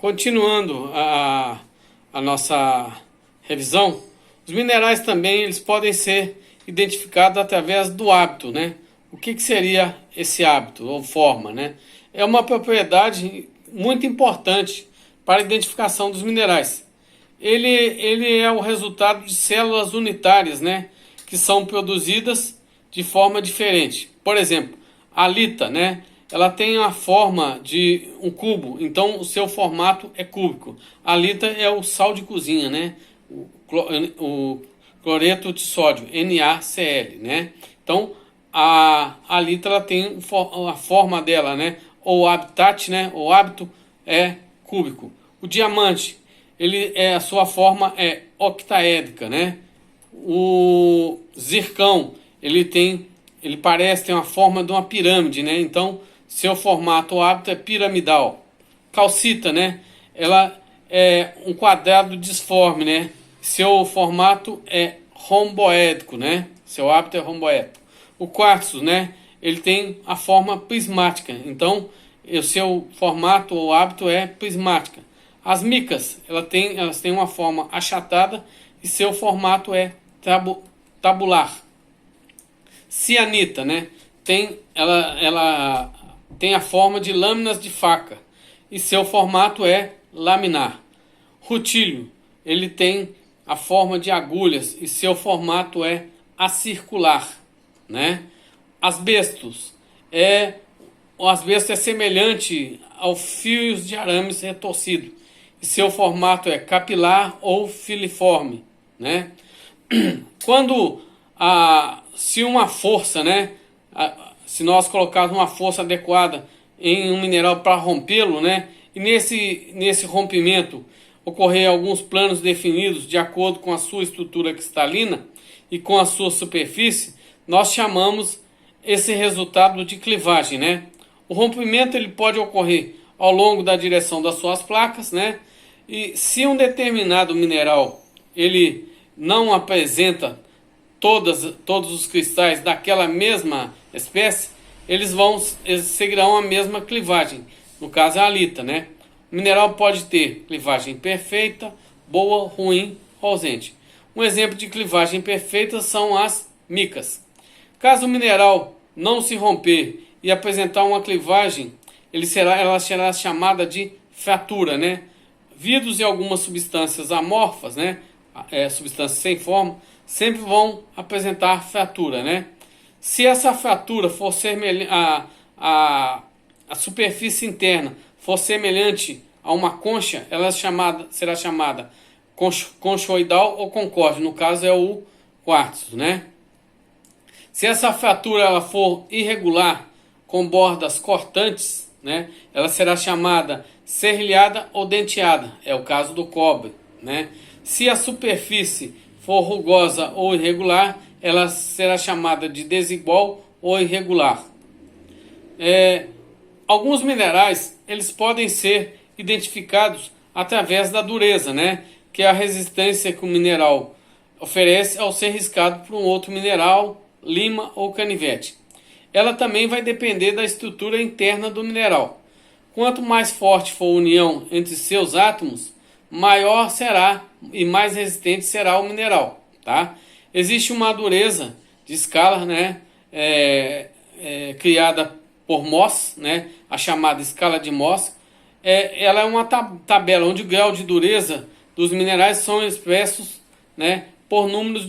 Continuando a nossa revisão, os minerais também eles podem ser identificados através do hábito, né? O que seria esse hábito ou forma, né? É uma propriedade muito importante para a identificação dos minerais. Ele é o resultado de células unitárias, né? Que são produzidas de forma diferente. Por exemplo, a halita, né? Ela tem a forma de um cubo, então o seu formato é cúbico. A halita é o sal de cozinha, né? O cloreto de sódio, NaCl, né? Então a halita ela tem a forma dela, né? Ou habitat, né? O hábito é cúbico. O diamante, a sua forma é octaédrica, né? O zircão, ele parece ter uma forma de uma pirâmide, né? Então seu formato hábito é piramidal. Calcita, né? Ela é um quadrado disforme, né? Seu formato é romboédrico, né? Seu hábito é romboédrico. O quartzo, né? Ele tem a forma prismática. Então, o seu formato ou hábito é prismática. As micas, elas têm uma forma achatada e seu formato é tabular. Cianita, né? Ela tem a forma de lâminas de faca e seu formato é laminar. Rutílio, ele tem a forma de agulhas e seu formato é acircular, né? O asbesto é semelhante ao fios de arames retorcido e seu formato é capilar ou filiforme, né? Se uma força, né? Se nós colocarmos uma força adequada em um mineral para rompê-lo, né? E nesse rompimento ocorrer alguns planos definidos de acordo com a sua estrutura cristalina e com a sua superfície, nós chamamos esse resultado de clivagem, né? O rompimento ele pode ocorrer ao longo da direção das suas placas, né? E se um determinado mineral ele não apresenta todos os cristais daquela mesma espécie, eles seguirão a mesma clivagem. No caso é a halita, né? O mineral pode ter clivagem perfeita, boa, ruim ou ausente. Um exemplo de clivagem perfeita são as micas. Caso o mineral não se romper e apresentar uma clivagem, ela será chamada de fratura, né? Vidros e algumas substâncias amorfas, né? Substâncias sem forma, sempre vão apresentar fratura, né? Se essa fratura for a superfície interna for semelhante a uma concha, ela será chamada conchoidal ou concorde. No caso é o quartzo, né? Se essa fratura ela for irregular, com bordas cortantes, né? Ela será chamada serrilhada ou denteada. É o caso do cobre, né? Se a superfície for rugosa ou irregular, ela será chamada de desigual ou irregular. Alguns minerais eles podem ser identificados através da dureza, né? Que é a resistência que o mineral oferece ao ser riscado por um outro mineral, lima ou canivete. Ela também vai depender da estrutura interna do mineral. Quanto mais forte for a união entre seus átomos, maior será e mais resistente será o mineral, tá? Existe uma dureza de escala, né? Criada por Mohs, né? A chamada escala de Mohs. Ela é uma tabela onde o grau de dureza dos minerais são expressos, né? Por números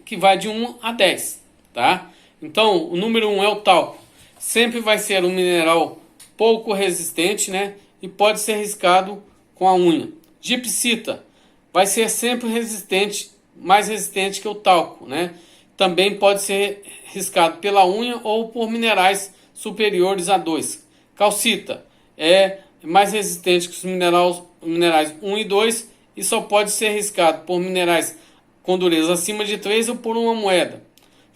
que vai de 1 a 10, tá? Então, o número 1 é o talco. Sempre vai ser um mineral pouco resistente, né? E pode ser riscado com a unha. Gipsita vai ser sempre resistente, mais resistente que o talco, né? Também pode ser riscado pela unha ou por minerais superiores a 2. Calcita é mais resistente que os minerais 1 e 2 e só pode ser riscado por minerais com dureza acima de 3 ou por uma moeda.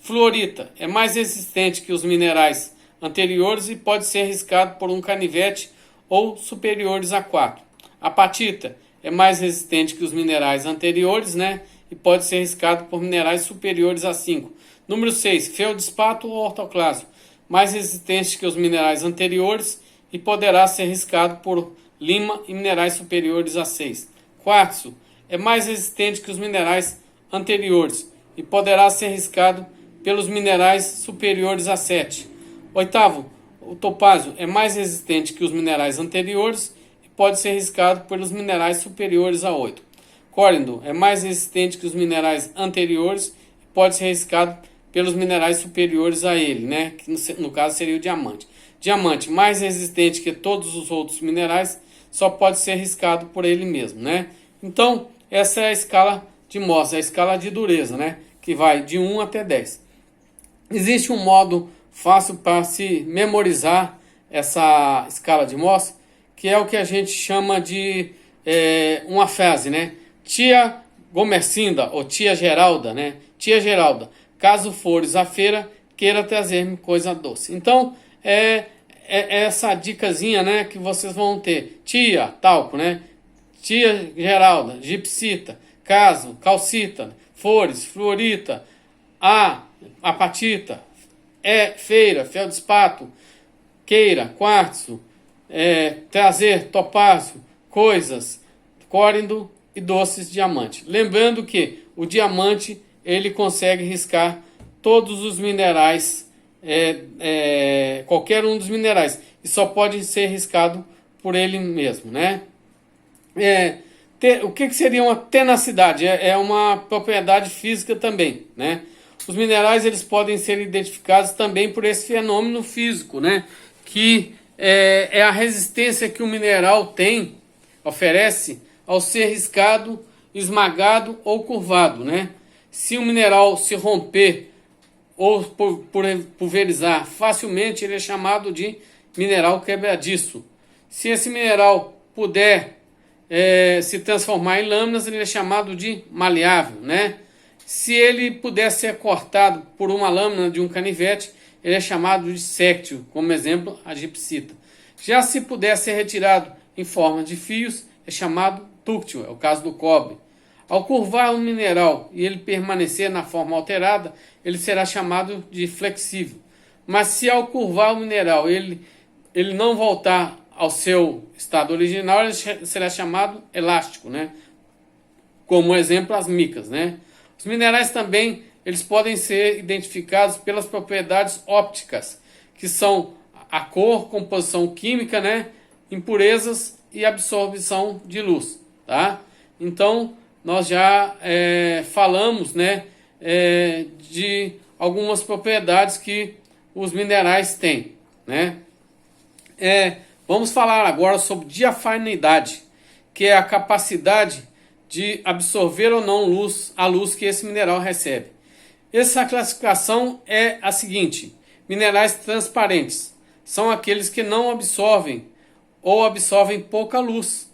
Fluorita é mais resistente que os minerais anteriores e pode ser riscado por um canivete ou superiores a 4. Apatita é mais resistente que os minerais anteriores, né? E pode ser riscado por minerais superiores a 5. Número 6, feldespato ou ortoclaso, mais resistente que os minerais anteriores e poderá ser riscado por lima e minerais superiores a 6. Quartzo é mais resistente que os minerais anteriores e poderá ser riscado pelos minerais superiores a 7. Oitavo, o topázio é mais resistente que os minerais anteriores e pode ser riscado pelos minerais superiores a 8. Córindo é mais resistente que os minerais anteriores e pode ser riscado pelos minerais superiores a ele, né? Que no caso seria o diamante. Diamante, mais resistente que todos os outros minerais, só pode ser riscado por ele mesmo, né? Então, essa é a escala de Mohs, a escala de dureza, né? Que vai de 1 até 10. Existe um modo fácil para se memorizar essa escala de Mohs, que é o que a gente chama de uma frase, né? Tia Gomercinda, ou tia Geralda, né? Tia Geralda, caso fores à feira, queira trazer-me coisa doce. Então, é essa dicasinha, né, que vocês vão ter. Tia, talco, né? Tia Geralda, gipsita, caso, calcita, fores, fluorita, apatita, feira, feldespato, queira, quartzo, trazer, topázio, coisas, córindo e doces diamante. Lembrando que o diamante ele consegue riscar todos os minerais, qualquer um dos minerais, e só pode ser riscado por ele mesmo, né? O que seria uma tenacidade? É uma propriedade física também, né? Os minerais eles podem ser identificados também por esse fenômeno físico, né? Que é a resistência que o mineral oferece ao ser riscado, esmagado ou curvado, né? Se o mineral se romper ou pulverizar facilmente, ele é chamado de mineral quebradiço. Se esse mineral puder se transformar em lâminas, ele é chamado de maleável, né? Se ele puder ser cortado por uma lâmina de um canivete, ele é chamado de sêctil, como exemplo, a gipsita. Já se puder ser retirado em forma de fios, é chamado dúctil, é o caso do cobre. Ao curvar um mineral e ele permanecer na forma alterada, ele será chamado de flexível. Mas se ao curvar o mineral ele não voltar ao seu estado original, ele será chamado elástico, né? Como exemplo, as micas, né? Os minerais também eles podem ser identificados pelas propriedades ópticas, que são a cor, composição química, né? Impurezas e absorção de luz, tá? Então, nós já falamos, né, de algumas propriedades que os minerais têm, né? Vamos falar agora sobre diafanidade, que é a capacidade de absorver ou não a luz que esse mineral recebe. Essa classificação é a seguinte: minerais transparentes são aqueles que não absorvem ou absorvem pouca luz,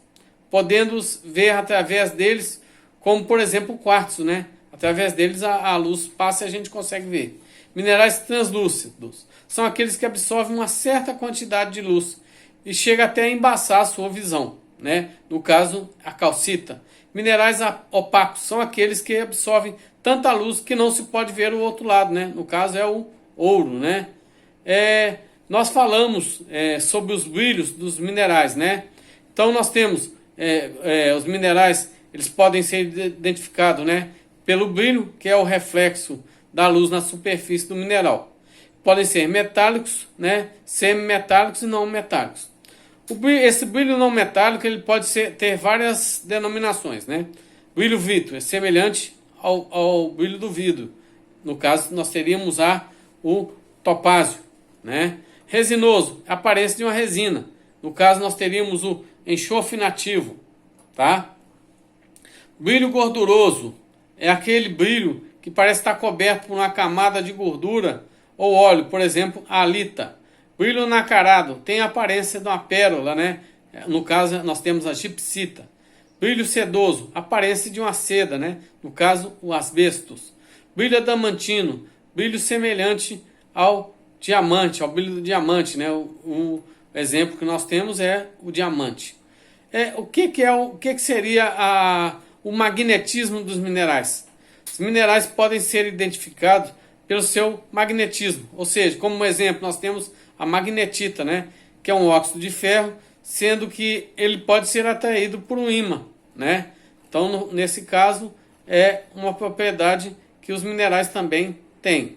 podendo ver através deles, como por exemplo o quartzo, né? Através deles a luz passa e a gente consegue ver. Minerais translúcidos são aqueles que absorvem uma certa quantidade de luz e chega até a embaçar a sua visão, né? No caso, a calcita. Minerais opacos são aqueles que absorvem tanta luz que não se pode ver o outro lado, né? No caso é o ouro, né? Nós falamos sobre os brilhos dos minerais, né? Então nós temos os minerais, eles podem ser identificados, né, pelo brilho, que é o reflexo da luz na superfície do mineral. Podem ser metálicos, né, semimetálicos e não metálicos. Esse brilho não metálico ele pode ter várias denominações, né? Brilho vítreo é semelhante ao brilho do vidro. No caso, nós teríamos o topázio, né? Resinoso, aparência de uma resina. No caso, nós teríamos o enxofre nativo, tá? Brilho gorduroso é aquele brilho que parece estar coberto por uma camada de gordura ou óleo, por exemplo, a halita. Brilho nacarado tem a aparência de uma pérola, né? No caso, nós temos a gipsita. Brilho sedoso, aparência de uma seda, né? No caso, o asbestos. Brilho adamantino, brilho semelhante ao diamante, ao brilho do diamante, né? O exemplo que nós temos é o diamante. O que seria o magnetismo dos minerais? Os minerais podem ser identificados pelo seu magnetismo, ou seja, como exemplo nós temos a magnetita, né? Que é um óxido de ferro sendo que ele pode ser atraído por um ímã, né? Então, nesse caso, é uma propriedade que os minerais também têm.